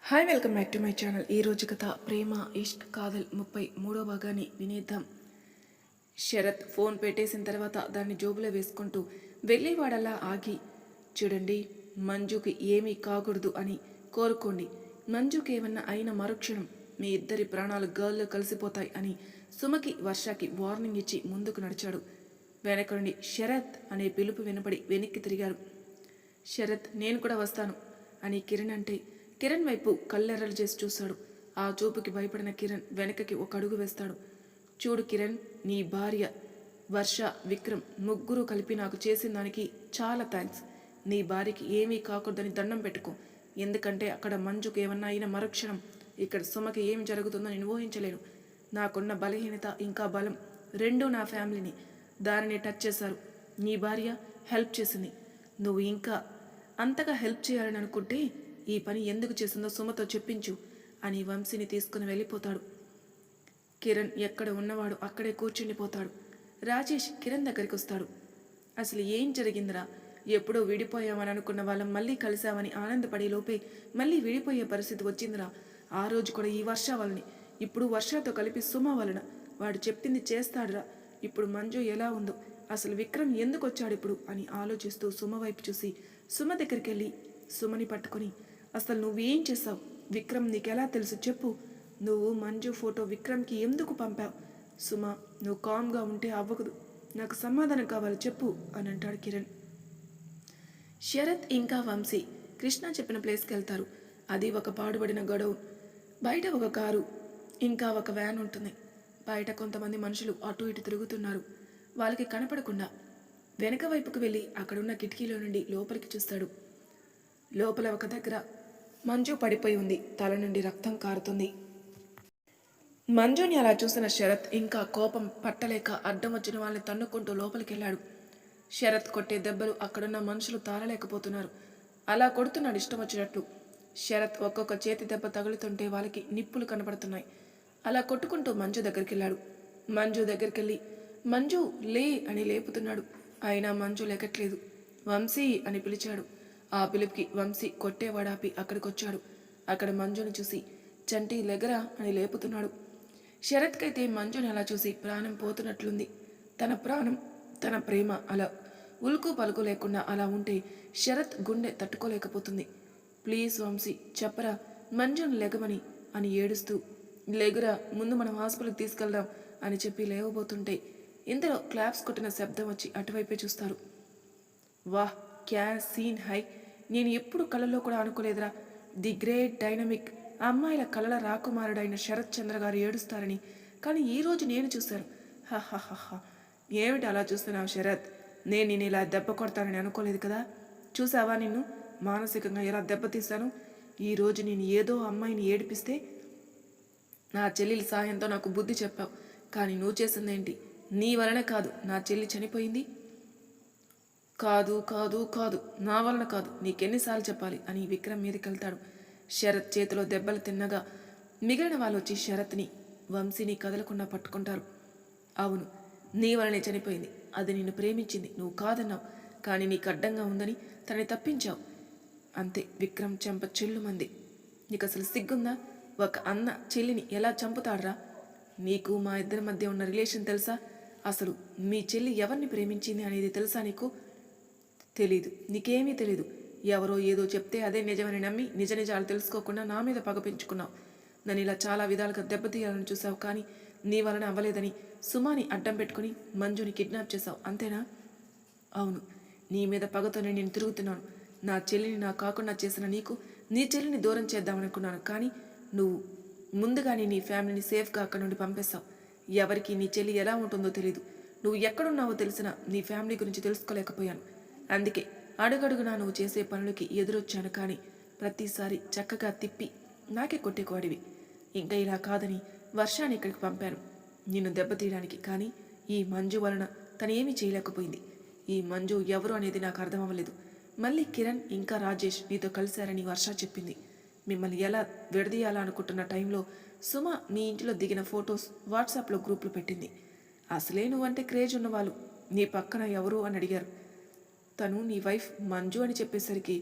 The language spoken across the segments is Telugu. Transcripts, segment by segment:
Hi welcome back to my channel. ఈ రోజు కథ ప్రేమ ఇష్క్ కాదల్ 33వ భాగాన్ని వినేద్దాం. శరత్ ఫోన్ పెట్టేసిన తర్వాత దాన్ని జోబులో వేసుకుంటూ వెళ్ళేవాడల్లా ఆగి, చూడండి, మంజుకి ఏమీ కాకూడదు అని కోరుకోండి. మంజుకి ఏమన్నా అయిన మరుక్షణం మీ ఇద్దరి ప్రాణాలు గాల్లో కలిసిపోతాయి అని సుమకి వర్షకి వార్నింగ్ ఇచ్చి ముందుకు నడిచాడు. వెనక నుండి శరత్ అనే పిలుపు వినపడి వెనక్కి తిరిగారు. శరత్, నేను కూడా వస్తాను అని కిరణ్ అంటే కిరణ్ వైపు కళ్ళెర్రలు చేసి చూశాడు. ఆ చూపుకి భయపడిన కిరణ్ వెనకకి ఒక అడుగు వేస్తాడు. చూడు కిరణ్, నీ భార్య వర్ష, విక్రమ్ ముగ్గురు కలిపి నాకు చేసిన దానికి చాలా థ్యాంక్స్. నీ భార్యకి ఏమీ కాకూడదని దండం పెట్టుకో. ఎందుకంటే అక్కడ మంజుకు ఏమన్నా అయిన మరుక్షణం ఇక్కడ సుమకి ఏం జరుగుతుందో నేను ఊహించలేను. నాకున్న బలహీనత ఇంకా బలం రెండూ నా ఫ్యామిలీని దానిని టచ్ చేశారు. నీ భార్య హెల్ప్ చేసింది. నువ్వు ఇంకా అంతగా హెల్ప్ చేయాలని అనుకుంటే ఈ పని ఎందుకు చేసిందో సుమతో చెప్పించు అని వంశీని తీసుకుని వెళ్ళిపోతాడు. కిరణ్ ఎక్కడ ఉన్నవాడు అక్కడే కూర్చుండిపోతాడు. రాజేష్ కిరణ్ దగ్గరికి వస్తాడు. అసలు ఏం జరిగిందిరా? ఎప్పుడో విడిపోయామని అనుకున్న వాళ్ళం మళ్ళీ కలిసామని ఆనందపడే లోపే మళ్ళీ విడిపోయే పరిస్థితి వచ్చిందిరా. ఆ రోజు కూడా ఈ వర్ష వలని, ఇప్పుడు వర్షతో కలిపి సుమ వలన. వాడు చెప్పింది చేస్తాడురా. ఇప్పుడు మంజు ఎలా ఉందో, అసలు విక్రమ్ ఎందుకు వచ్చాడు ఇప్పుడు అని ఆలోచిస్తూ సుమ వైపు చూసి సుమ దగ్గరికి వెళ్ళి సుమని పట్టుకొని, అసలు నువ్వేం చేసావు? విక్రమ్ నీకెలా తెలుసు చెప్పు. నువ్వు మంజు ఫోటో విక్రమ్కి ఎందుకు పంపావు? సుమ, నువ్వు కామ్గా ఉంటే అవ్వకదు. నాకు సమాధానం కావాలి చెప్పు అని అంటాడు కిరణ్. శరత్ ఇంకా వంశీ కృష్ణ చెప్పిన ప్లేస్కి వెళ్తారు. అది ఒక పాడుబడిన గొడవ. బయట ఒక కారు ఇంకా ఒక వ్యాన్ ఉంటుంది. బయట కొంతమంది మనుషులు అటు ఇటు తిరుగుతున్నారు. వాళ్ళకి కనపడకుండా వెనక వైపుకు వెళ్ళి అక్కడున్న కిటికీలో నుండి లోపలికి చూస్తాడు. లోపల ఒక దగ్గర మంజు పడిపోయి ఉంది. తల నుండి రక్తం కారుతుంది. మంజుని అలా చూసిన శరత్ ఇంకా కోపం పట్టలేక అడ్డం వచ్చిన వాళ్ళని తన్నుకుంటూ లోపలికి వెళ్ళాడు. శరత్ కొట్టే దెబ్బలు అక్కడున్న మనుషులు తాళలేకపోతున్నారు. అలా కొడుతున్నాడు ఇష్టం వచ్చినట్లు. శరత్ ఒక్కొక్క చేతి దెబ్బ తగులుతుంటే వాళ్ళకి నిప్పులు కనపడుతున్నాయి. అలా కొట్టుకుంటూ మంజు దగ్గరికి వెళ్ళాడు. మంజు దగ్గరికి వెళ్ళి మంజు లే అని లేపుతున్నాడు. అయినా మంజు లెక్కట్లేదు. వంశీ అని పిలిచాడు. ఆ పిలుపుకి వంశీ కొట్టేవాడాపి అక్కడికొచ్చాడు. అక్కడ మంజుని చూసి చంటి లెగరా అని లేపుతున్నాడు. శరత్కైతే మంజుని అలా చూసి ప్రాణం పోతున్నట్లుంది. తన ప్రాణం, తన ప్రేమ అలా ఉలుకు పలుకు లేకుండా అలా ఉంటే శరత్ గుండె తట్టుకోలేకపోతుంది. ప్లీజ్ వంశీ చెప్పరా, మంజుని లెగమని అని ఏడుస్తూ, లెగురా, ముందు మనం హాస్పిటల్కి తీసుకెళ్దాం అని చెప్పి లేవబోతుంటే ఇంతలో క్లాప్స్ కొట్టిన శబ్దం వచ్చి అటువైపే చూస్తారు. వాహ్, క్యా సీన్ హై! నేను ఎప్పుడు కళలో కూడా అనుకోలేదురా. ది గ్రేట్ డైనమిక్ అమ్మాయిల కళల రాకుమారుడైన శరత్ చంద్ర గారు ఏడుస్తారని. కానీ ఈరోజు నేను చూశాను. హహహహ, ఏమిటి అలా చూస్తున్నావు శరత్? నేను ఇలా దెబ్బ కొడతానని అనుకోలేదు కదా. చూసావా నిన్ను మానసికంగా ఎలా దెబ్బతీశాను? ఈరోజు నేను ఏదో అమ్మాయిని ఏడిపిస్తే నా చెల్లెలి సాయంతో నాకు బుద్ధి చెప్పావు. కానీ నువ్వు చేసిందేంటి? నీ వలన కాదు నా చెల్లి చనిపోయింది. కాదు కాదు కాదు, నా వలన కాదు, నీకెన్నిసార్లు చెప్పాలి అని విక్రమ్ మీదకి వెళ్తాడు. శరత్ చేతిలో దెబ్బలు తిన్నగా మిగిలిన వాళ్ళు వచ్చి శరత్ని, వంశీని కదలకుండా పట్టుకుంటారు. అవును, నీ వలనే చనిపోయింది. అది నిన్ను ప్రేమించింది, నువ్వు కాదన్నావు. కానీ నీకు అడ్డంగా ఉందని తనని తప్పించావు. అంతే. విక్రమ్ చెంప చెల్లుమంది. నీకు అసలు సిగ్గుందా? ఒక అన్న చెల్లిని ఎలా చంపుతాడ్రా? నీకు మా ఇద్దరి మధ్య ఉన్న రిలేషన్ తెలుసా? అసలు మీ చెల్లి ఎవరిని ప్రేమించింది అనేది తెలుసా నీకు? తెలీదు. నీకేమీ తెలీదు. ఎవరో ఏదో చెప్తే అదే నిజమని నమ్మి నిజ నిజాలు తెలుసుకోకుండా నా మీద పగ పెంచుకున్నావు. నన్ను ఇలా చాలా విధాలుగా దెబ్బతీయాలని చూసావు. కానీ నీ వలన అవ్వలేదని సుమాని అడ్డం పెట్టుకుని మంజుని కిడ్నాప్ చేశావు, అంతేనా? అవును, నీ మీద పగతోనే నేను తిరుగుతున్నాను. నా చెల్లిని నా కాకుండా చేసిన నీకు నీ చెల్లిని దూరం చేద్దామనుకున్నాను. కానీ నువ్వు ముందుగానే నీ ఫ్యామిలీని సేఫ్గా అక్కడ నుండి పంపేశావు. ఎవరికి నీ చెల్లి ఎలా ఉంటుందో తెలీదు. నువ్వు ఎక్కడున్నావో తెలిసినా నీ ఫ్యామిలీ గురించి తెలుసుకోలేకపోయాను. అందుకే అడుగడుగునా నువ్వు చేసే పనులకి ఎదురొచ్చాను. కానీ ప్రతిసారి చక్కగా తిప్పి నాకే కొట్టేకోడివి. ఇంకా ఇలా కాదని వర్షాన్ని ఇక్కడికి పంపాను నిన్ను దెబ్బతీయడానికి. కానీ ఈ మంజు వలన తను ఏమీ చేయలేకపోయింది. ఈ మంజు ఎవరు అనేది నాకు అర్థం అవ్వలేదు. మళ్ళీ కిరణ్ ఇంకా రాజేష్ నీతో కలిశారని వర్ష చెప్పింది. మిమ్మల్ని ఎలా విడదీయాలా అనుకుంటున్న టైంలో సుమ మీ ఇంటిలో దిగిన ఫొటోస్ వాట్సాప్లో గ్రూప్లో పెట్టింది. అసలే నువ్వంటే క్రేజ్ ఉన్నవాళ్ళు నీ పక్కన ఎవరు అని అడిగారు. తను నీ వైఫ్ మంజు అని చెప్పేసరికి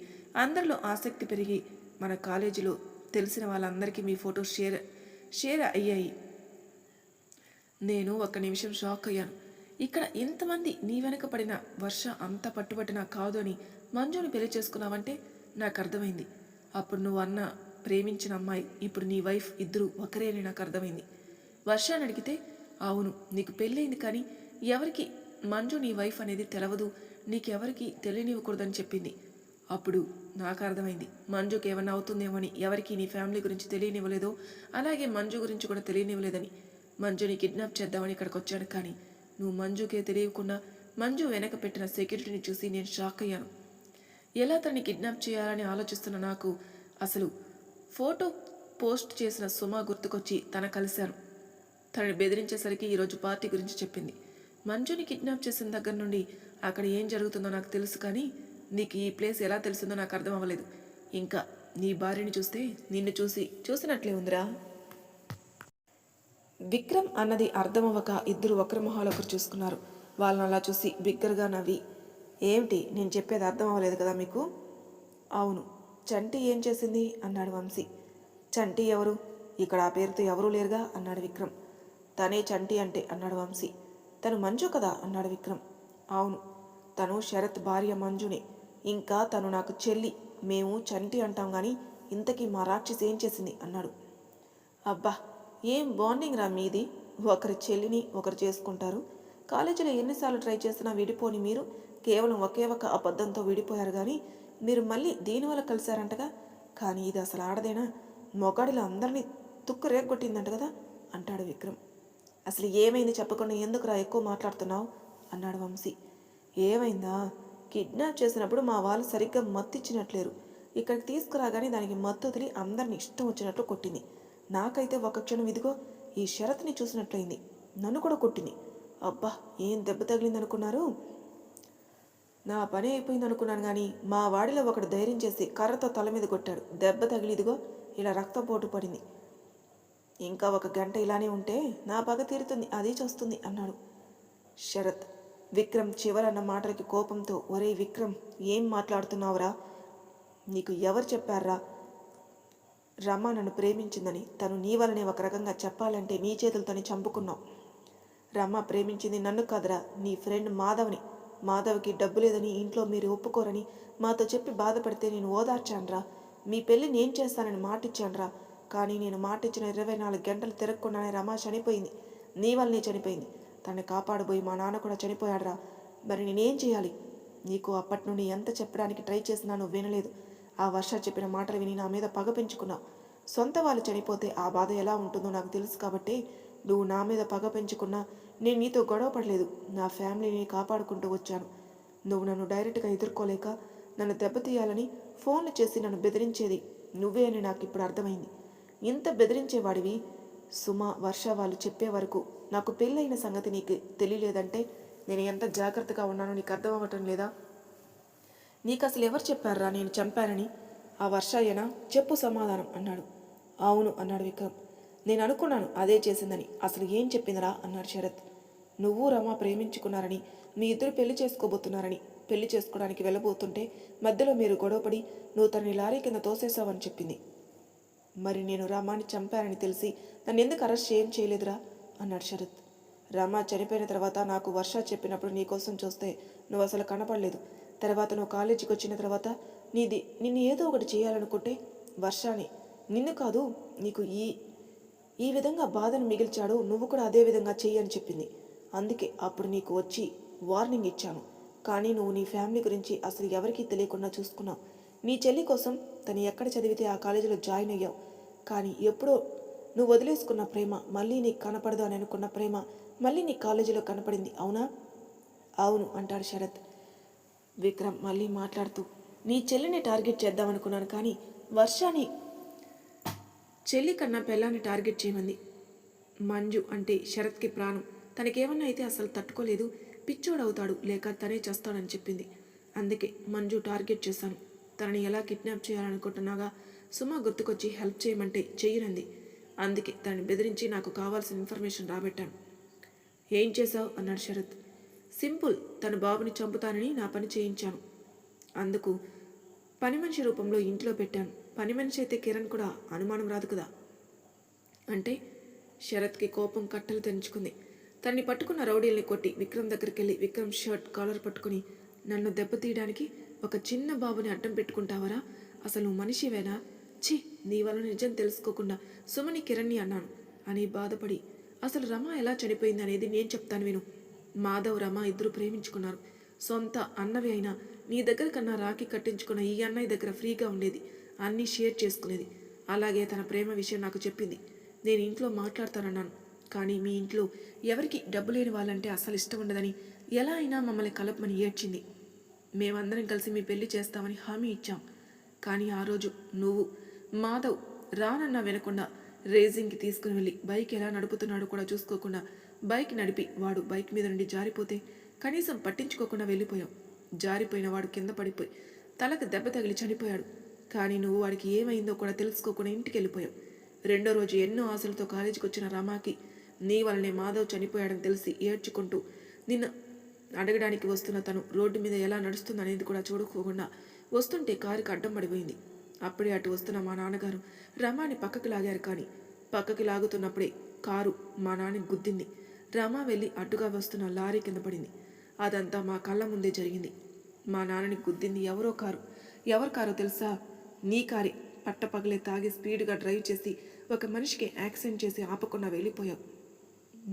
అందరిలో ఆసక్తి పెరిగి మన కాలేజీలో తెలిసిన వాళ్ళందరికీ మీ ఫోటోస్ షేర్ అయ్యాయి. నేను ఒక్క నిమిషం షాక్ అయ్యాను. ఇక్కడ ఇంతమంది నీ వెనక పడిన వర్ష అంత పట్టుబట్టినా కాదు అని మంజుని పెళ్లి చేసుకున్నావంటే నాకు అర్థమైంది. అప్పుడు నువ్వు అన్న ప్రేమించిన అమ్మాయి ఇప్పుడు నీ వైఫ్ ఇద్దరు ఒకరే అని నాకు అర్థమైంది. వర్షాన్ని అడిగితే అవును నీకు పెళ్ళయింది కానీ ఎవరికి మంజు నీ వైఫ్ అనేది తెలవదు, నీకెవరికి తెలియనివ్వకూడదని చెప్పింది. అప్పుడు నాకు అర్థమైంది మంజుకి ఏమన్నా అవుతుందేమని, ఎవరికి నీ ఫ్యామిలీ గురించి తెలియనివ్వలేదో అలాగే మంజు గురించి కూడా తెలియనివ్వలేదని. మంజుని కిడ్నాప్ చేద్దామని ఇక్కడికి వచ్చాను కానీ నువ్వు మంజుకే తెలియకుండా మంజు వెనక పెట్టిన సెక్యూరిటీని చూసి నేను షాక్ అయ్యాను. ఎలా తనని కిడ్నాప్ చేయాలని ఆలోచిస్తున్న నాకు అసలు ఫోటో పోస్ట్ చేసిన సుమ గుర్తుకొచ్చి తన కలిశాను. తనని బెదిరించేసరికి ఈరోజు పార్టీ గురించి చెప్పింది. మంజుని కిడ్నాప్ చేసిన దగ్గర నుండి అక్కడ ఏం జరుగుతుందో నాకు తెలుసు కానీ నీకు ఈ ప్లేస్ ఎలా తెలిసిందో నాకు అర్థం అవ్వలేదు. ఇంకా నీ భార్యని చూస్తే నిన్ను చూసినట్లే ఉందిరా. విక్రమ్ అన్నది అర్థమవ్వక ఇద్దరు ఒకరి మొహాలు ఒకరు చూసుకున్నారు. వాళ్ళని అలా చూసి బిగ్గరగా నవ్వి, ఏమిటి నేను చెప్పేది అర్థం అవ్వలేదు కదా మీకు? అవును, చంటి ఏం చేసింది అన్నాడు వంశీ. చంటి ఎవరు? ఇక్కడ ఆ పేరుతో ఎవరూ లేరుగా అన్నాడు విక్రమ్. తనే చంటి అంటే అన్నాడు వంశీ. తను మంజు కదా అన్నాడు విక్రమ్. అవును, తను శరత్ భార్య మంజుని. ఇంకా తను నాకు చెల్లి. మేము చంటి అంటాం కానీ ఇంతకీ మా రాక్షసి ఏం చేసింది అన్నాడు. అబ్బా ఏం బాండింగ్ రా మీది, ఒకరి చెల్లిని ఒకరు చేసుకుంటారు. కాలేజీలో ఎన్నిసార్లు ట్రై చేసినా విడిపోని మీరు కేవలం ఒకే ఒక అబద్ధంతో విడిపోయారు కానీ మీరు మళ్ళీ దీనివల్ల కలిశారంటగా. కానీ ఇది అసలు ఆడదేనా? మొగాడిలో అందరినీ తుక్కు రేగొట్టిందంట కదా అంటాడు విక్రమ్. అసలు ఏమైంది చెప్పకుండా ఎందుకురా ఎక్కువ మాట్లాడుతున్నావు అన్నాడు వంశీ. ఏమైందా? కిడ్నాప్ చేసినప్పుడు మా వాళ్ళు సరిగ్గా మత్తిచ్చినట్లేరు. ఇక్కడికి తీసుకురాగానే దానికి మత్తు వదిలి అందరిని ఇష్టం వచ్చినట్లు కొట్టింది. నాకైతే ఒక క్షణం ఇదిగో ఈ షరత్ని చూసినట్లయింది. నన్ను కూడా కొట్టింది. అబ్బా ఏం దెబ్బ తగిలింది అనుకున్నారు? నా పని అయిపోయింది అనుకున్నాను కానీ మా వాడిలో ఒకడు ధైర్యం చేసి కర్రతో తల మీద కొట్టాడు. దెబ్బ తగిలి ఇదిగో ఇలా రక్తపోటు పడింది. ఇంకా ఒక గంట ఇలానే ఉంటే నా పగ తీరుతుంది, అది చూస్తుంది అన్నాడు శరత్. విక్రమ్ చివరన్న మాటలకి కోపంతో, ఒరే విక్రమ్ ఏం మాట్లాడుతున్నావురా? నీకు ఎవరు చెప్పారా రమ నన్ను ప్రేమించిందని? తను నీ వలనే ఒక రకంగా చెప్పాలంటే నీ చేతులతోనే చంపుకున్నావు. రమ ప్రేమించింది నన్ను కాదురా, నీ ఫ్రెండ్ మాధవ్ని. మాధవ్కి డబ్బు లేదని ఇంట్లో మీరు ఒప్పుకోరని మాతో చెప్పి బాధపడితే నేను ఓదార్చానురా. మీ పెళ్ళి నేను చేస్తానని మాటిచ్చానురా. కానీ నేను మాటిచ్చిన 24 గంటలు తిరగకుండానే రమ చనిపోయింది. నీ వల్లనే చనిపోయింది. తనని కాపాడబోయి మా నాన్న కూడా చనిపోయాడురా. మరి నేనేం చేయాలి? నీకు అప్పటి నుండి ఎంత చెప్పడానికి ట్రై చేసినా నువ్వు వినలేదు. ఆ వర్ష చెప్పిన మాటలు విని నా మీద పగ పెంచుకున్నావు. సొంత వాళ్ళు చనిపోతే ఆ బాధ ఎలా ఉంటుందో నాకు తెలుసు కాబట్టి నువ్వు నా మీద పగ పెంచుకున్నా నేను నీతో గొడవ పడలేదు. నా ఫ్యామిలీని కాపాడుకుంటూ వచ్చాను. నువ్వు నన్ను డైరెక్ట్గా ఎదుర్కోలేక నన్ను దెబ్బతీయాలని ఫోన్లు చేసి నన్ను బెదిరించేది నువ్వే అని నాకు ఇప్పుడు అర్థమైంది. ఇంత బెదిరించేవాడివి సుమ వర్ష వాళ్ళు చెప్పే వరకు నాకు పెళ్ళైన సంగతి నీకు తెలియలేదంటే నేను ఎంత జాగ్రత్తగా ఉన్నానో నీకు అర్థం అవ్వటం లేదా? నీకు అసలు ఎవరు చెప్పారా నేను చంపానని? ఆ వర్షయ్యనా? చెప్పు సమాధానం అన్నాడు. అవును అన్నాడు విక్రమ్. నేను అనుకున్నాను అదే చేసిందని. అసలు ఏం చెప్పిందిరా అన్నాడు శరత్. నువ్వు రమ ప్రేమించుకున్నారని, మీ ఇద్దరు పెళ్లి చేసుకోబోతున్నారని, పెళ్లి చేసుకోవడానికి వెళ్ళబోతుంటే మధ్యలో మీరు గొడవపడి నువ్వు తనని లారీ కింద తోసేసావని చెప్పింది. మరి నేను రమాని చంపానని తెలిసి నన్ను ఎందుకు అరెస్ట్ చేయలేదురా అన్నాడు శరత్. రమ చనిపోయిన తర్వాత నాకు వర్ష చెప్పినప్పుడు నీకోసం చూస్తే నువ్వు అసలు కనపడలేదు. తర్వాత నువ్వు కాలేజీకి వచ్చిన తర్వాత నిన్ను ఏదో ఒకటి చేయాలనుకుంటే వర్షాని, నిన్ను కాదు నీకు ఈ విధంగా బాధను మిగిల్చాడు, నువ్వు కూడా అదే విధంగా చెయ్యని చెప్పింది. అందుకే అప్పుడు నీకు వచ్చి వార్నింగ్ ఇచ్చాను. కానీ నువ్వు నీ ఫ్యామిలీ గురించి అసలు ఎవరికీ తెలియకుండా చూసుకున్నావు. నీ చెల్లి కోసం తను ఎక్కడ చదివితే ఆ కాలేజీలో జాయిన్ అయ్యావు. కానీ ఎప్పుడో నువ్వు వదిలేసుకున్న ప్రేమ మళ్ళీ నీకు కనపడదు అని అనుకున్న ప్రేమ మళ్ళీ నీ కాలేజీలో కనపడింది, అవునా? అవును అంటాడు శరత్. విక్రమ్ మళ్ళీ మాట్లాడుతూ, నీ చెల్లిని టార్గెట్ చేద్దామనుకున్నాను కానీ వర్షాని చెల్లి కన్నా పెళ్ళాన్ని టార్గెట్ చేయమంది. మంజు అంటే శరత్కి ప్రాణం. తనకేమన్నా అయితే అసలు తట్టుకోలేదు, పిచ్చోడవుతాడు లేక తనే చేస్తాడని చెప్పింది. అందుకే మంజు టార్గెట్ చేశాను. తనని ఎలా కిడ్నాప్ చేయాలనుకుంటున్నాగా సుమ గుర్తుకొచ్చి హెల్ప్ చేయమంటే చెయ్యనంది. అందుకే తనని బెదిరించి నాకు కావాల్సిన ఇన్ఫర్మేషన్ రాబెట్టాను. ఏం చేశావు అన్నాడు శరత్. సింపుల్, తన బాబుని చంపుతానని నా పని చేయించాను. అందుకు పని మనిషి రూపంలో ఇంట్లో పెట్టాను. పని మనిషి అయితే కిరణ్ కూడా అనుమానం రాదు కదా అంటే శరత్కి కోపం కట్టలు తెంచుకుంది. తన్ని పట్టుకున్న రౌడీల్ని కొట్టి విక్రమ్ దగ్గరికి వెళ్ళి విక్రమ్ షర్ట్ కాలర్ పట్టుకుని, నన్ను దెబ్బతీయడానికి ఒక చిన్న బాబుని అడ్డం పెట్టుకుంటావరా? అసలు నువ్వు మనిషివేనా? ఛీ, నీ వల్ల నిజం తెలుసుకోకుండా సుమని కిరణ్ని అన్నాను అని బాధపడి, అసలు రమ ఎలా చనిపోయింది అనేది నేను చెప్తాను విను. మాధవ్ రమ ఇద్దరు ప్రేమించుకున్నారు. సొంత అన్నవి అయినా నీ దగ్గర కన్నా రాఖీ కట్టించుకున్న ఈ అన్నయ్య దగ్గర ఫ్రీగా ఉండేది. అన్నీ షేర్ చేసుకునేది. అలాగే తన ప్రేమ విషయం నాకు చెప్పింది. నేను ఇంట్లో మాట్లాడతానన్నాను. కానీ మీ ఇంట్లో ఎవరికి డబ్బు లేని వాళ్ళంటే అసలు ఇష్టం ఉండదని, ఎలా అయినా మమ్మల్ని కలపమని ఏడ్చింది. మేమందరం కలిసి మీ పెళ్లి చేస్తామని హామీ ఇచ్చాం. కానీ ఆ రోజు నువ్వు మాధవ్ రానన్నా వినకుండా రేసింగ్కి తీసుకుని వెళ్ళి బైక్ ఎలా నడుపుతున్నాడో కూడా చూసుకోకుండా బైక్ నడిపి వాడు బైక్ మీద నుండి జారిపోతే కనీసం పట్టించుకోకుండా వెళ్ళిపోయావు. జారిపోయిన వాడు కింద పడిపోయి తలకు దెబ్బ తగిలి చనిపోయాడు. కానీ నువ్వు వాడికి ఏమైందో కూడా తెలుసుకోకుండా ఇంటికి వెళ్ళిపోయావు. రెండో రోజు ఎన్నో ఆశలతో కాలేజీకి వచ్చిన రమాకి నీ వల్లనే మాధవ్ చనిపోయాడని తెలిసి ఏడ్చుకుంటూ నిన్ను అడగడానికి వస్తున్న తను రోడ్డు మీద ఎలా నడుస్తుందనేది కూడా చూడకోకుండా వస్తుంటే కారుకి అడ్డం పడిపోయింది. అప్పుడే అటు వస్తున్న మా నాన్నగారు రమాని పక్కకి లాగారు. కానీ పక్కకి లాగుతున్నప్పుడే కారు మా నాన్నని గుద్దింది. రమ వెళ్ళి అడ్డుగా వస్తున్న లారీ కింద పడింది. అదంతా మా కళ్ళ ముందే జరిగింది. మా నాన్నని గుద్దింది ఎవరి కారో తెలుసా? నీ కారే. పట్టపగలే తాగి స్పీడ్గా డ్రైవ్ చేసి ఒక మనిషికి యాక్సిడెంట్ చేసి ఆపకుండా వెళ్ళిపోయావు.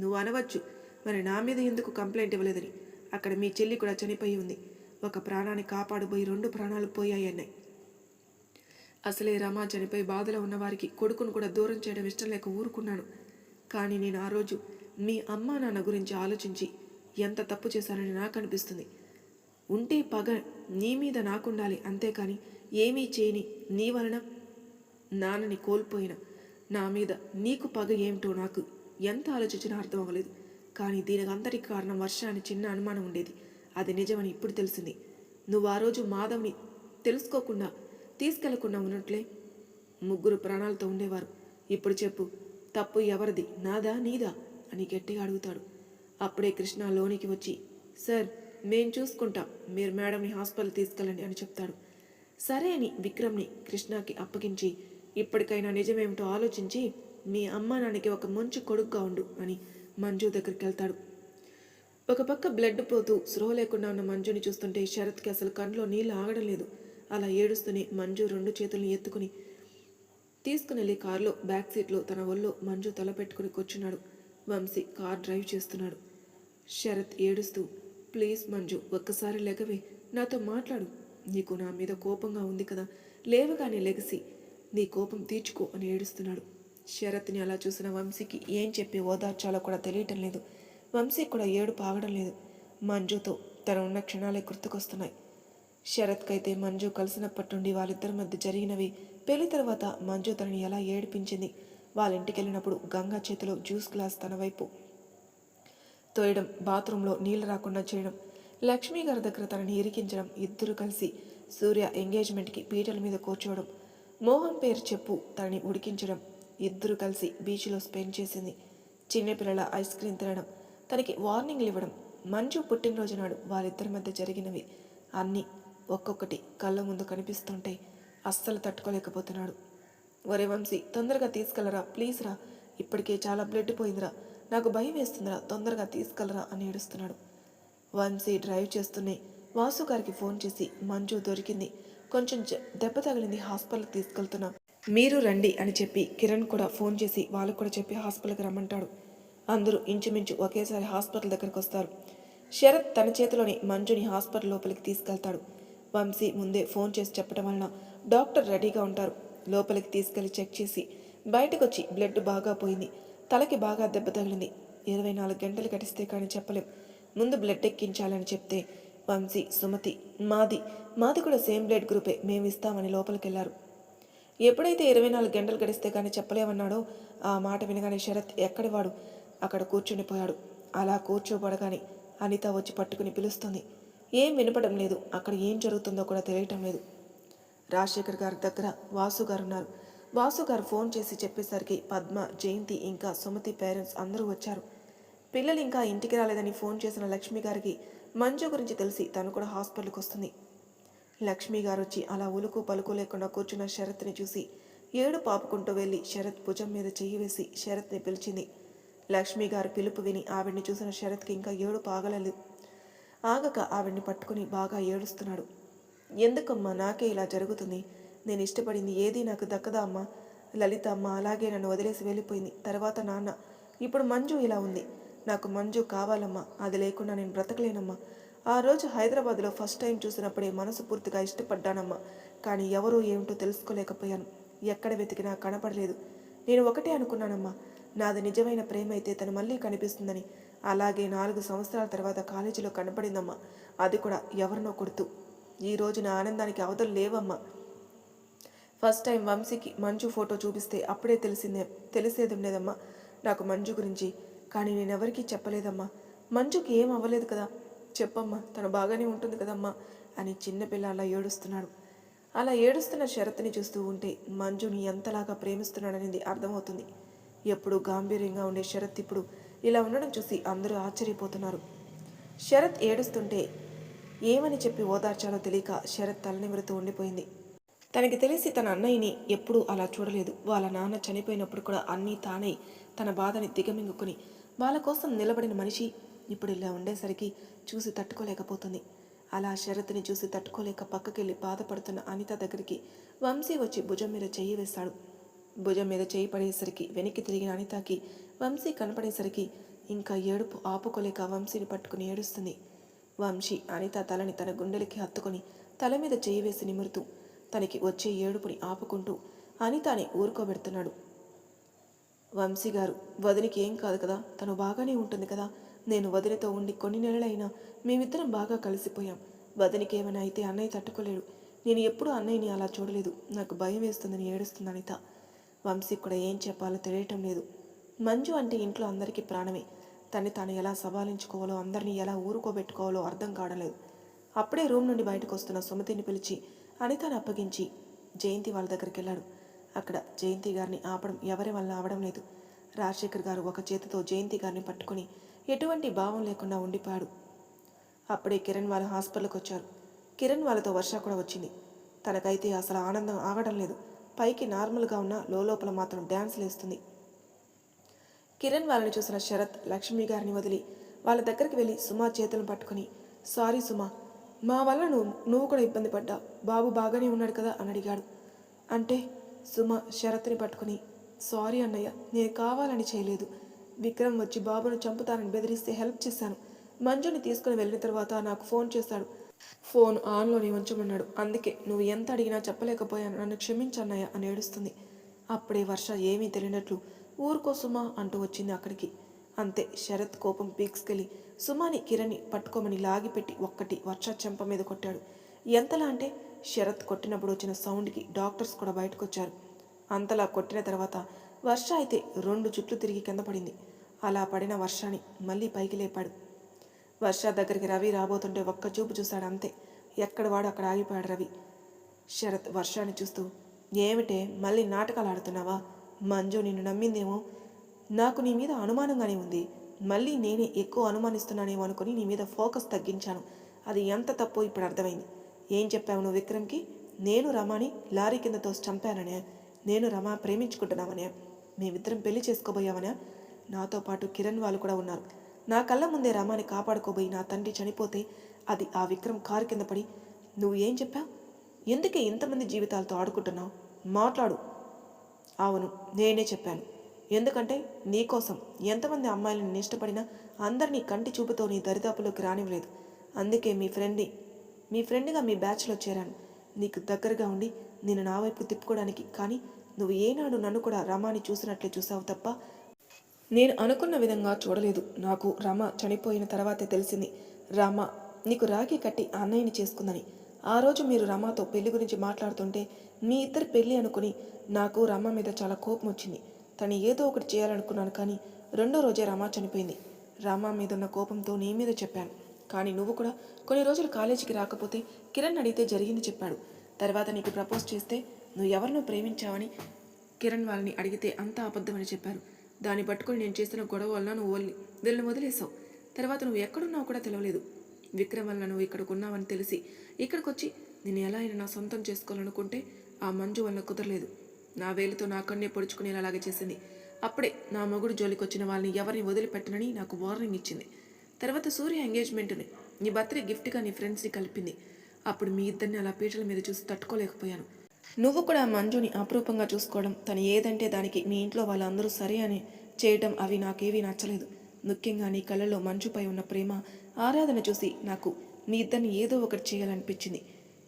నువ్వు అనవచ్చు, మరి నా మీద ఎందుకు కంప్లైంట్ ఇవ్వలేదని. అక్కడ మీ చెల్లి కూడా చనిపోయి ఉంది. ఒక ప్రాణాన్ని కాపాడబోయి 2 ప్రాణాలు పోయాయి అన్నాయి. అసలే రమా చనిపోయి బాధలో ఉన్నవారికి కొడుకును కూడా దూరం చేయడం ఇష్టం లేక ఊరుకున్నాను. కానీ నేను ఆ రోజు మీ అమ్మా నాన్న గురించి ఆలోచించి ఎంత తప్పు చేశానని నాకు అనిపిస్తుంది. ఉంటే పగ నీ మీద నాకుండాలి, అంతేకాని ఏమీ చేయని నీ వలన నాన్నని కోల్పోయిన నా మీద నీకు పగ ఏమిటో నాకు ఎంత ఆలోచించినా అర్థం అవ్వలేదు. కానీ దీనికి అంతటికి కారణం వర్ష అని చిన్న అనుమానం ఉండేది. అది నిజమని ఇప్పుడు తెలిసింది. నువ్వు ఆ రోజు మాధవ్ని తెలుసుకోకుండా తీసుకెళ్లకుండా ఉన్నట్లే 3 ప్రాణాలతో ఉండేవారు. ఇప్పుడు చెప్పు, తప్పు ఎవరిది, నాదా నీదా అని గట్టిగా అడుగుతాడు. అప్పుడే కృష్ణ లోనికి వచ్చి, సార్ మేం చూసుకుంటాం, మీరు మేడంని హాస్పిటల్ తీసుకెళ్ళండి అని చెప్తాడు. సరే అని విక్రమ్ని కృష్ణకి అప్పగించి, ఇప్పటికైనా నిజమేమిటో ఆలోచించి మీ అమ్మ నాన్నకి ఒక మంచి కొడుకుగా ఉండు అని మంజు దగ్గరికి వెళ్తాడు. ఒక పక్క బ్లడ్ పోతూ స్పృహ లేకుండా ఉన్న మంజుని చూస్తుంటే శరత్కి అసలు కంట్లో నీళ్ళు ఆగడం లేదు. అలా ఏడుస్తూనే మంజు 2 చేతుల్ని ఎత్తుకుని తీసుకుని కారులో బ్యాక్ సీట్లో తన ఒళ్ళో మంజు తల పెట్టుకుని కూర్చున్నాడు. వంశీ కార్ డ్రైవ్ చేస్తున్నాడు. శరత్ ఏడుస్తూ, ప్లీజ్ మంజు, ఒక్కసారి లెగవే, నాతో మాట్లాడు. నీకు నా మీద కోపంగా ఉంది కదా, లేవగానే లెగసి నీ కోపం తీర్చుకో అని ఏడుస్తున్నాడు. శరత్ని అలా చూసిన వంశీకి ఏం చెప్పి ఓదార్చాలో కూడా తెలియటం లేదు. వంశీ కూడా ఏడుపు ఆగడం లేదు. మంజుతో తన ఉన్న క్షణాలే గుర్తుకొస్తున్నాయి. శరత్కైతే మంజు కలిసినప్పటి నుండి వాళ్ళిద్దరి మధ్య జరిగినవి, పెళ్లి తర్వాత మంజు తనని ఎలా ఏడిపించింది, వాళ్ళ ఇంటికి వెళ్ళినప్పుడు గంగా చేతిలో జ్యూస్ గ్లాస్ తన వైపు తోయడం, బాత్రూంలో నీళ్లు రాకుండా చేయడం, లక్ష్మీ గారి దగ్గర తనని ఇరికించడం, ఇద్దరు కలిసి సూర్య ఎంగేజ్మెంట్కి పీటల మీద కూర్చోవడం, మోహన్ పేరు చెప్పు తనని ఉడికించడం, ఇద్దరు కలిసి బీచ్లో స్పెండ్ చేసింది, చిన్నపిల్లల ఐస్ క్రీమ్ తినడం, తనకి వార్నింగ్లు ఇవ్వడం, మంజు పుట్టినరోజు నాడు వాళ్ళిద్దరి మధ్య జరిగినవి అన్నీ ఒక్కొక్కటి కళ్ళ ముందు కనిపిస్తుంటే అస్సలు తట్టుకోలేకపోతున్నాడు. ఒరే వంశీ, తొందరగా తీసుకెళ్ళరా ప్లీజ్ రా, ఇప్పటికే చాలా బ్లడ్ పోయిందిరా, నాకు భయం వేస్తుందిరా, తొందరగా తీసుకెళ్ళరా అని ఏడుస్తున్నాడు. వంశీ డ్రైవ్ చేస్తూనే వాసు గారికి ఫోన్ చేసి, మంజు దొరికింది, కొంచెం దెబ్బ తగిలింది, హాస్పిటల్కి తీసుకెళ్తున్నా, మీరు రండి అని చెప్పి కిరణ్ కూడా ఫోన్ చేసి వాళ్ళకు కూడా చెప్పి హాస్పిటల్కి రమ్మంటాడు. అందరూ ఇంచుమించు ఒకేసారి హాస్పిటల్ దగ్గరికి వస్తారు. శరత్ తన చేతిలోని మంజుని హాస్పిటల్ లోపలికి తీసుకెళ్తాడు. వంశీ ముందే ఫోన్ చేసి చెప్పడం వలన డాక్టర్ రెడీగా ఉంటారు. లోపలికి తీసుకెళ్లి చెక్ చేసి బయటకు వచ్చి బ్లడ్ బాగా పోయింది, తలకి బాగా దెబ్బ తగిలింది, 24 గంటలు గడిస్తే కానీ చెప్పలేం, ముందు బ్లడ్ ఎక్కించాలని చెప్తే వంశీ, సుమతి, మాది కూడా సేమ్ బ్లడ్ గ్రూపే, మేము ఇస్తామని లోపలికి వెళ్ళారు. ఎప్పుడైతే 24 గంటలు గడిస్తే కానీ చెప్పలేమన్నాడో ఆ మాట వినగానే శరత్ ఎక్కడివాడు అక్కడ కూర్చుండిపోయాడు. అలా కూర్చోబడగానే అనిత వచ్చి పట్టుకుని పిలుస్తుంది. ఏం వినపడం లేదు, అక్కడ ఏం జరుగుతుందో కూడా తెలియటం లేదు. రాజశేఖర్ గారి దగ్గర వాసు గారు ఉన్నారు. వాసు గారు ఫోన్ చేసి చెప్పేసరికి పద్మ, జయంతి ఇంకా సుమతి పేరెంట్స్ అందరూ వచ్చారు. పిల్లలు ఇంకా ఇంటికి రాలేదని ఫోన్ చేసిన లక్ష్మి గారికి మంజు గురించి తెలిసి తను కూడా హాస్పిటల్కి వస్తుంది. లక్ష్మి గారు వచ్చి అలా ఉలుకు పలుకు లేకుండా కూర్చున్న శరత్ని చూసి ఏడు పాపుకుంటూ వెళ్ళి శరత్ భుజం మీద చెయ్యి వేసి శరత్ని పిలిచింది. లక్ష్మి గారు పిలుపు విని ఆవిడ్ని చూసిన శరత్కి ఇంకా ఏడుపు ఆగలేదు. ఆగక ఆవిడ్ని పట్టుకుని బాగా ఏడుస్తున్నాడు. ఎందుకమ్మా నాకే ఇలా జరుగుతుంది? నేను ఇష్టపడింది ఏదీ నాకు దక్కదా అమ్మా? లలిత అమ్మ అలాగే నన్ను వదిలేసి వెళ్ళిపోయింది. తర్వాత నాన్న, ఇప్పుడు మంజు ఇలా ఉంది. నాకు మంజు కావాలమ్మా. అది లేకుండా నేను బ్రతకలేనమ్మా. ఆ రోజు హైదరాబాద్లో ఫస్ట్ టైం చూసినప్పుడే మనసు పూర్తిగా ఇష్టపడ్డానమ్మా. కానీ ఎవరో ఏమిటో తెలుసుకోలేకపోయాను. ఎక్కడ వెతికినా కనపడలేదు. నేను ఒకటే అనుకున్నానమ్మా, నాది నిజమైన ప్రేమ అయితే తను మళ్ళీ కనిపిస్తుందని. అలాగే 4 సంవత్సరాల తర్వాత కాలేజీలో కనపడిందమ్మా. అది కూడా ఎవరినో కొడుతూ. ఈరోజు నా ఆనందానికి అవతలు లేవమ్మా. ఫస్ట్ టైం వంశీకి మంజు ఫోటో చూపిస్తే అప్పుడే తెలిసేది ఉండేదమ్మా నాకు మంజు గురించి. కానీ నేనెవరికీ చెప్పలేదమ్మా. మంజుకి ఏం అవ్వలేదు కదా, చెప్పమ్మా, తను బాగానే ఉంటుంది కదమ్మా అని చిన్నపిల్ల అలా ఏడుస్తున్నాడు. అలా ఏడుస్తున్న శరత్ని చూస్తూ ఉంటే మంజుని ఎంతలాగా ప్రేమిస్తున్నాడనేది అర్థమవుతుంది. ఎప్పుడు గాంభీర్యంగా ఉండే శరత్ ఇప్పుడు ఇలా ఉండడం చూసి అందరూ ఆశ్చర్యపోతున్నారు. శరత్ ఏడుస్తుంటే ఏమని చెప్పి ఓదార్చాలో తెలియక శరత్ తలనిమురుతూ ఉండిపోయింది. తనకి తెలిసి తన అన్నయ్యని ఎప్పుడూ అలా చూడలేదు. వాళ్ళ నాన్న చనిపోయినప్పుడు కూడా అన్నీ తానై తన బాధని దిగమింగుకుని వాళ్ళ కోసం నిలబడిన మనిషి ఇప్పుడు ఇలా ఉండేసరికి చూసి తట్టుకోలేకపోతుంది. అలా శరత్ని చూసి తట్టుకోలేక పక్కకెళ్ళి బాధపడుతున్న అనిత దగ్గరికి వంశీ వచ్చి భుజం మీద చెయ్యి వేశాడు. భుజం మీద చెయ్యి పడేసరికి వెనక్కి తిరిగిన అనితకి వంశీ కనపడేసరికి ఇంకా ఏడుపు ఆపుకోలేక వంశీని పట్టుకుని ఏడుస్తుంది. వంశీ అనిత తలని తన గుండెలకి హత్తుకొని తల మీద చెయ్యి వేసి నిమురుతూ తనకి వచ్చే ఏడుపుని ఆపుకుంటూ అనితని ఊరుకోబెడుతున్నాడు. వంశీ గారు, వదినికి ఏం కాదు కదా, తను బాగానే ఉంటుంది కదా. నేను వదినతో ఉండి కొన్ని నెలలైనా మేమిద్దరం బాగా కలిసిపోయాం. వదినికి ఏమైనా అయితే అన్నయ్య తట్టుకోలేడు. నేను ఎప్పుడూ అన్నయ్యని అలా చూడలేదు. నాకు భయం వేస్తుందని ఏడుస్తుంది అనిత. వంశీకి కూడా ఏం చెప్పాలో తెలియటం లేదు. మంజు అంటే ఇంట్లో అందరికీ ప్రాణమే. తన్ని తాను ఎలా సవాలించుకోవాలో, అందరినీ ఎలా ఊరుకోబెట్టుకోవాలో అర్థం కావడలేదు. అప్పుడే రూమ్ నుండి బయటకు వస్తున్న సుమతిని పిలిచి అనితను అప్పగించి జయంతి వాళ్ళ దగ్గరికి వెళ్ళాడు. అక్కడ జయంతి గారిని ఆపడం ఎవరి వల్ల అవడం లేదు. రాజశేఖర్ గారు ఒక చేతితో జయంతి గారిని పట్టుకుని ఎటువంటి భావం లేకుండా ఉండిపోయాడు. అప్పుడే కిరణ్ వాళ్ళ హాస్పిటల్కి వచ్చారు. కిరణ్ వాళ్ళతో వర్ష కూడా వచ్చింది. తనకైతే అసలు ఆనందం ఆగడం లేదు. పైకి నార్మల్గా ఉన్న లోపల మాత్రం డ్యాన్స్ లేస్తుంది. కిరణ్ వాళ్ళని చూసిన శరత్ లక్ష్మి గారిని వదిలి వాళ్ళ దగ్గరికి వెళ్ళి సుమా చేతులను పట్టుకుని, సారీ సుమా, మా వల్ల నువ్వు కూడా ఇబ్బంది పడ్డా. బాబు బాగానే ఉన్నాడు కదా అని అడిగాడు. అంటే సుమ శరత్ని పట్టుకుని, సారీ అన్నయ్య, నేను కావాలని చేయలేదు. విక్రమ్ వచ్చి బాబును చంపుతానని బెదిరిస్తే హెల్ప్ చేశాను. మంజుని తీసుకుని వెళ్ళిన తర్వాత నాకు ఫోన్ చేశాడు. ఫోన్ ఆన్లోనే ఉంచమన్నాడు. అందుకే నువ్వు ఎంత అడిగినా చెప్పలేకపోయాను. నన్ను క్షమించన్నయ్య అని ఏడుస్తుంది. అప్పుడే వర్ష ఏమీ తెలియనట్లు ఊరుకో సుమా అంటూ వచ్చింది అక్కడికి. అంతే, శరత్ కోపం పీక్స్కెళ్ళి సుమాని కిరణ్ని పట్టుకోమని లాగిపెట్టి ఒక్కటి వర్ష చెంప మీద కొట్టాడు. ఎంతలా అంటే శరత్ కొట్టినప్పుడు వచ్చిన సౌండ్కి డాక్టర్స్ కూడా బయటకు వచ్చారు. అంతలా కొట్టిన తర్వాత వర్ష అయితే 2 చుట్లు తిరిగి కింద పడింది. అలా పడిన వర్షాని మళ్ళీ పైకి లేపాడు. వర్ష దగ్గరికి రవి రాబోతుంటే ఒక్క చూపు చూశాడు. అంతే, ఎక్కడ వాడు అక్కడ ఆగిపోయాడు రవి. శరత్ వర్షాన్ని చూస్తూ, ఏమిటే మళ్ళీ నాటకాలు ఆడుతున్నావా? మంజు నిన్ను నమ్మిందేమో. నాకు నీ మీద అనుమానంగానే ఉంది. మళ్ళీ నేనే ఎక్కువ అనుమానిస్తున్నానేమో అనుకుని నీ మీద ఫోకస్ తగ్గించాను. అది ఎంత తప్పో ఇప్పుడు అర్థమైంది. ఏం చెప్పావు నువ్వు విక్రమ్కి? నేను రమాని లారీ కింద తోసి చంపాననే? నేను రమా ప్రేమించుకుంటున్నామనే? మేమిద్దరం పెళ్లి చేసుకోబోయామనే? నాతో పాటు కిరణ్ వాళ్ళు కూడా ఉన్నారు. నా కళ్ళ ముందే రమాని కాపాడుకోబోయి నా తండ్రి చనిపోతే అది ఆ విక్రమ్ కారు కింద పడి నువ్వు ఏం చెప్పావు? ఎందుకే ఇంతమంది జీవితాలతో ఆడుకుంటున్నావు? మాట్లాడు. అవును, నేనే చెప్పాను. ఎందుకంటే నీకోసం ఎంతమంది అమ్మాయిలను ఇష్టపడినా అందరినీ కంటి చూపుతో నీ దరిదాపులోకి రానివ్వలేదు. అందుకే మీ ఫ్రెండ్గా మీ బ్యాచ్లో చేరాను. నీకు దగ్గరగా ఉండి నేను నా వైపు తిప్పుకోవడానికి. కానీ నువ్వు ఏనాడు నన్ను కూడా రమాని చూసినట్లే చూసావు తప్ప నేను అనుకున్న విధంగా చూడలేదు. నాకు రమ చనిపోయిన తర్వాతే తెలిసింది రమ నీకు రాఖీ కట్టి అన్నయ్యని చేసుకుందని. ఆ రోజు మీరు రమాతో పెళ్లి గురించి మాట్లాడుతుంటే మీ ఇద్దరు పెళ్ళి అనుకుని నాకు రమ మీద చాలా కోపం వచ్చింది. తను ఏదో ఒకటి చేయాలనుకున్నాను. కానీ 2వ రోజే రమ చనిపోయింది. రమ మీద ఉన్న కోపంతో నీ మీద చెప్పాను. కానీ నువ్వు కూడా కొన్ని రోజులు కాలేజీకి రాకపోతే కిరణ్ అడిగితే జరిగింది చెప్పాడు. తర్వాత నీకు ప్రపోజ్ చేస్తే నువ్వు ఎవరినో ప్రేమించావని కిరణ్ వాళ్ళని అడిగితే అంతా అబద్ధమని చెప్పారు. దాన్ని పట్టుకొని నేను చేసిన గొడవ వల్ల నువ్వు వీళ్ళని వదిలేసావు. తర్వాత నువ్వు ఎక్కడున్నావు కూడా తెలియలేదు. విక్రమ్ వల్ల నువ్వు ఇక్కడికి ఉన్నావని తెలిసి ఇక్కడికి వచ్చి నేను ఎలా అయినా నా సొంతం చేసుకోవాలనుకుంటే ఆ మంజు వల్ల కుదరలేదు. నా వేలుతో నా కన్నే పొడుచుకునేలా అలాగే చేసింది. అప్పుడే నా మొగుడు జోలికి వచ్చిన వాళ్ళని ఎవరిని వదిలిపెట్టనని నాకు వార్నింగ్ ఇచ్చింది. తర్వాత సూర్య ఎంగేజ్మెంట్ని నీ బర్త్డే గిఫ్ట్గా నీ ఫ్రెండ్స్ని కలిపింది. అప్పుడు మీ ఇద్దరిని అలా పీటల మీద చూసి తట్టుకోలేకపోయాను. నువ్వు కూడా మంజుని అపురూపంగా చూసుకోవడం, తను ఏదంటే దానికి మీ ఇంట్లో వాళ్ళందరూ సరే అని చేయటం అవి నాకేవీ నచ్చలేదు. ముఖ్యంగా నీ కళ్ళలో మంజుపై ఉన్న ప్రేమ, ఆరాధన చూసి నాకు మీ ఇద్దరిని ఏదో ఒకటి చేయాలనిపించింది.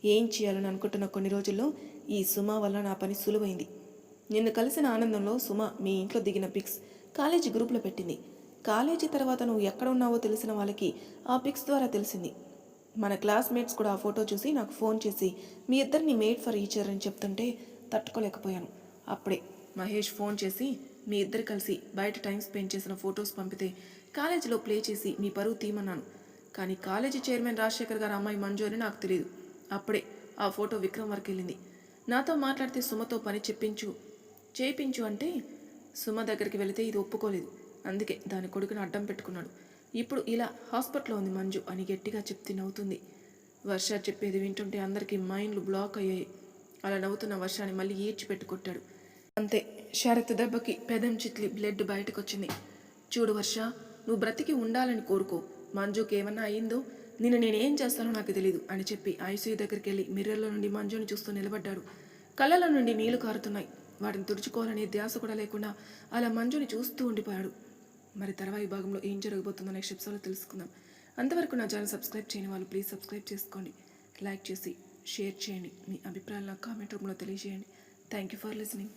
ఏం చేయాలని అనుకుంటున్న కొన్ని రోజుల్లో ఈ సుమ వల్ల నా పని సులువైంది. నిన్ను కలిసిన ఆనందంలో సుమ మీ ఇంట్లో దిగిన పిక్స్ కాలేజీ గ్రూప్లో పెట్టింది. కాలేజీ తర్వాత నువ్వు ఎక్కడ ఉన్నావో తెలిసిన వాళ్ళకి ఆ పిక్స్ ద్వారా తెలిసింది. మన క్లాస్మేట్స్ కూడా ఆ ఫోటో చూసి నాకు ఫోన్ చేసి మీ ఇద్దరిని మేడ్ ఫర్ ఈచర్ అని చెప్తుంటే తట్టుకోలేకపోయాను. అప్పుడే మహేష్ ఫోన్ చేసి మీ ఇద్దరు కలిసి బయట టైం స్పెండ్ చేసిన ఫొటోస్ పంపితే కాలేజీలో ప్లే చేసి మీ పరువు తీయమన్నాను. కానీ కాలేజీ చైర్మన్ రాజశేఖర్ గారు అమ్మాయి మంజు అని నాకు తెలియదు. అప్పుడే ఆ ఫోటో విక్రమ్ వరకు వెళ్ళింది. నాతో మాట్లాడితే సుమతో పని చేయించు అంటే సుమ దగ్గరికి వెళితే ఇది ఒప్పుకోలేదు. అందుకే దాని కొడుకుని అడ్డం పెట్టుకున్నాడు. ఇప్పుడు ఇలా హాస్పిటల్లో ఉంది మంజు అని గట్టిగా చెప్తే నవ్వుతుంది. వర్ష చెప్పేది వింటుంటే అందరికీ మైండ్లు బ్లాక్ అయ్యాయి. అలా నవ్వుతున్న వర్షాన్ని మళ్ళీ ఈడ్చిపెట్టి కొట్టాడు. అంతే, శరత్ దెబ్బకి పెదం చిట్లి బ్లడ్ బయటకు వచ్చింది. చూడు వర్ష, నువ్వు బ్రతికి ఉండాలని కోరుకో. మంజుకి ఏమన్నా అయిందో నేనేం చేస్తానో నాకు తెలియదు అని చెప్పి ఐసీయూ దగ్గరికి వెళ్ళి మిర్రర్లో నుండి మంజుని చూస్తూ నిలబడ్డాడు. కళ్ళలో నుండి నీళ్లు కారుతున్నాయి. వాటిని తుడుచుకోవాలనే ధ్యాస కూడా లేకుండా అలా మంజుని చూస్తూ ఉండిపోయాడు. మరి తర్వాయి భాగంలో ఏం జరగబోతుందో నెక్స్ట్ ఎపిసోడ్లో తెలుసుకుందాం. అంతవరకు నా ఛానల్ సబ్స్క్రైబ్ చేయని వాళ్ళు ప్లీజ్ సబ్స్క్రైబ్ చేసుకోండి. లైక్ చేసి షేర్ చేయండి. మీ అభిప్రాయాలు నాకు కామెంట్ రూపంలో తెలియజేయండి. Thank you for listening.